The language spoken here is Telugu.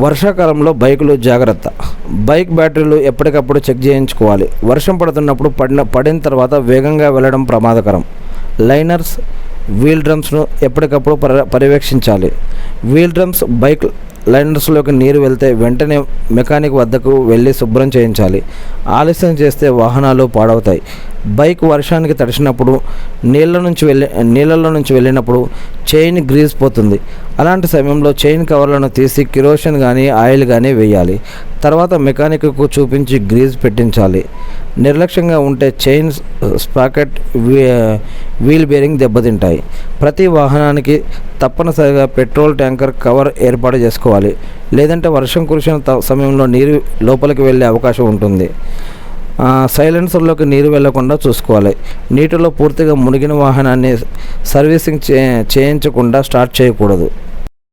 వర్షాకాలంలో బైకులు జాగ్రత్త. బైక్ బ్యాటరీలు ఎప్పటికప్పుడు చెక్ చేయించుకోవాలి. వర్షం పడుతున్నప్పుడు పడిన తర్వాత వేగంగా వెళ్ళడం ప్రమాదకరం. లైనర్స్, వీల్ డ్రమ్స్ను ఎప్పటికప్పుడు పర్యవేక్షించాలి. వీల్ డ్రమ్స్, బైక్ లైనర్స్లోకి నీరు వెళ్తే వెంటనే మెకానిక్ వద్దకు వెళ్ళి శుభ్రం చేయించాలి. ఆలస్యం చేస్తే వాహనాలు పాడవుతాయి. బైక్ వర్షానికి తడిసినప్పుడు నీళ్ళలో నుంచి వెళ్ళినప్పుడు చైన్ గ్రీజ్ పోతుంది. అలాంటి సమయంలో చైన్ కవర్లను తీసి కిరోసిన్ కానీ ఆయిల్ కానీ వేయాలి. తర్వాత మెకానిక్కు చూపించి గ్రీజ్ పెట్టించాలి. నిర్లక్ష్యంగా ఉంటే చైన్ స్పాకెట్, వీల్ బేరింగ్ దెబ్బతింటాయి. ప్రతి వాహనానికి తప్పనిసరిగా పెట్రోల్ ట్యాంకర్ కవర్ ఏర్పాటు చేసుకోవాలి. లేదంటే వర్షం కురిసిన సమయంలో నీరు లోపలికి వెళ్ళే అవకాశం ఉంటుంది. సైలెన్సర్లోకి నీరు వెళ్లకుండా చూసుకోవాలి. నీటిలో పూర్తిగా మునిగిన వాహనాన్ని సర్వీసింగ్ చేయించకుండా స్టార్ట్ చేయకూడదు.